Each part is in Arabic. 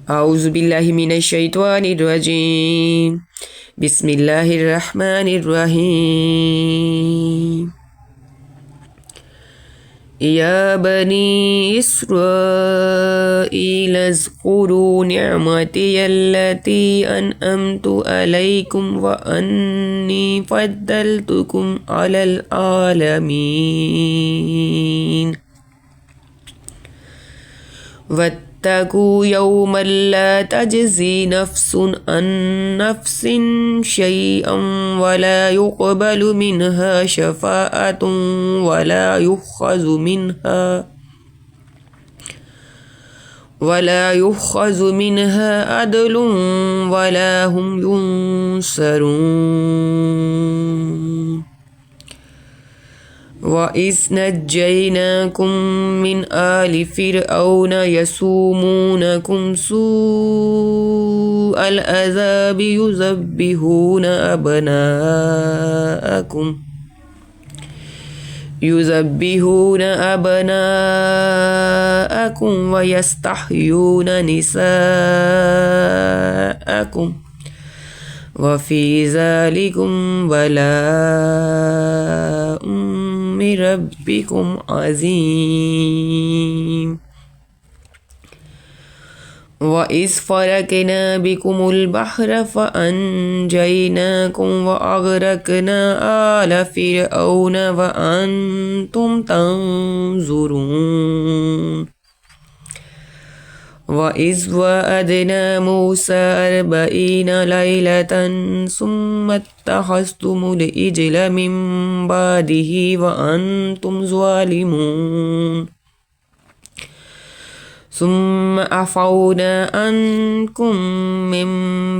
أعوذ بالله من الشيطان الرجيم. بسم الله الرحمن الرحيم. يا بني إسرائيل اذكروا نعمتي التي أنعمت عليكم وأني فضلتكم على العالمين. واتقوا يوما لا تجزي نفس عن نفس شيئا ولا يقبل منها شفاعة ولا يؤخذ منها عدل ولا هم ينصرون. وإذ نجيناكم من آل فرعون يسومونكم سوء العذاب يذبحون أبناءكم ويستحيون نساءكم وفي ذلكم بلاء من ربكم عظيم. وإذ فرقنا بكم البحر فأنجيناكم وأغرقنا آل فرعون وأنتم تنظرون. وإذ وعدنا موسى 40 ليلة ثم اتخذتم العجل من بعده وأنتم ظالمون. ثم عفونا عنكم من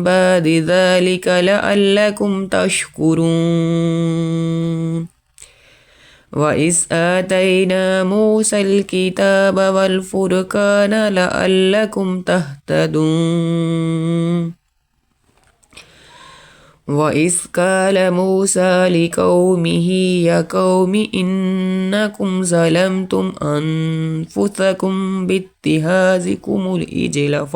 بعد ذلك لعلكم تشكرون. وإذ آتينا موسى الكتاب والفرقان لعلكم تهتدون. وإذ قال موسى لقومه يا قوم إنكم ظلمتم أنفسكم باتخاذكم العجل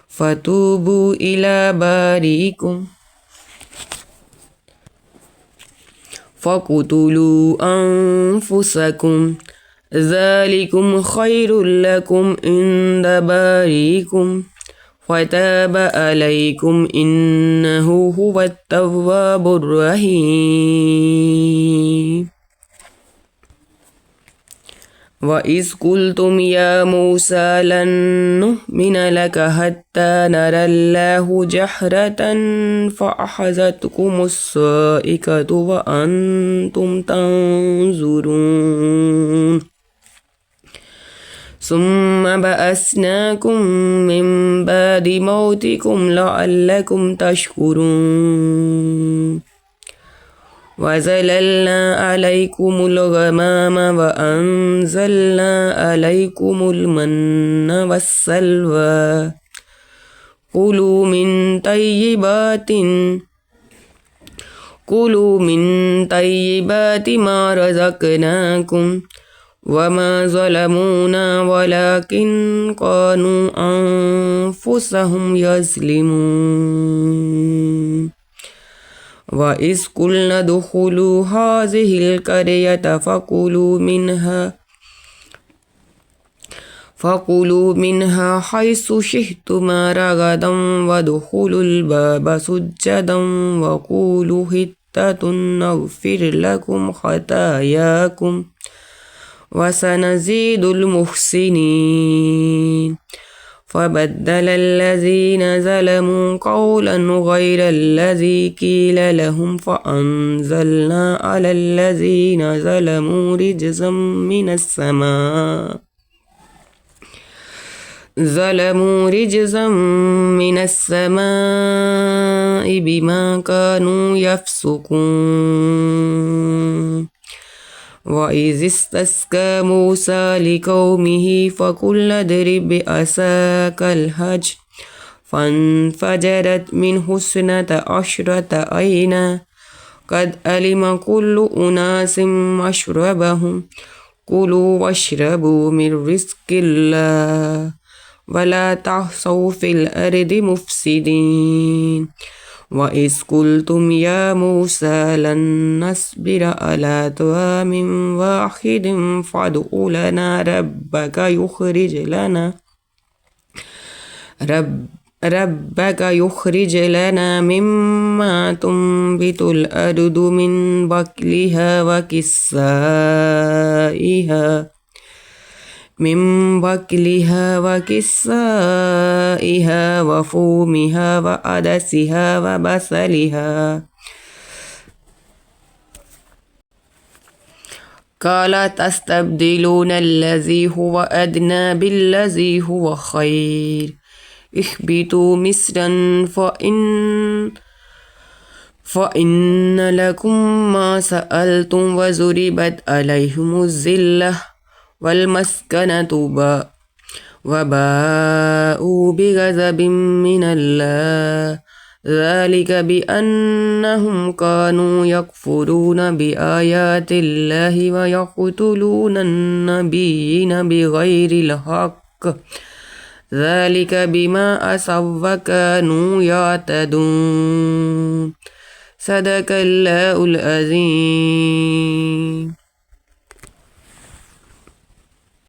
فتوبوا إلى بارئكم فاقتلوا أنفسكم ذلكم خير لكم عند بارئكم فتاب عليكم إنه هو التواب الرحيم. وإذ قلتم يا موسى لن نؤمن لك حتى نرى الله جهرة فأخذتكم الصاعقة وأنتم تنظرون. ثم بعثناكم من بعد موتكم لعلكم تشكرون. وظللنا عليكم الغمام وأنزلنا عليكم المن والسلوى كلوا من طيبات ما رزقناكم وما ظلمونا ولكن كانوا أنفسهم يظلمون. وإذ قلنا ادخلوا هذه القرية فكلوا منها حيث شئتما رغدا وادخلوا الباب سجدا وقولوا حطة نغفر لكم خطاياكم وسنزيد المحسنين. فبدل الذين ظلموا قولا غير الذي قيل لهم فأنزلنا على الذين ظلموا رجزا من السماء بما كانوا يفسقون. وإذ استسقى موسى لقومه فقل اضرب بعصاك الحجر فانفجرت منه 12 عينا قد علم كل أناس مشربهم كلوا واشربوا من رزق الله ولا تعثوا في الأرض مفسدين وإذ قلتم يا موسى لن نصبر على طعام واحد فادع لنا ربك يخرج لنا مما تنبت الأرض من بقلها وكسائها وفومها وعدسها وبصلها قال تستبدلون الذي هو أدنى بالذي هو خير اهبطوا مصرا فإن لكم ما سألتم وضربت عليهم الذلة والمسكنة وباءوا بغضب من الله ذلك بأنهم كانوا يكفرون بآيات الله ويقتلون النبيين بغير الحق ذلك بما عصوا وكانوا يعتدون صدق الله العظيم.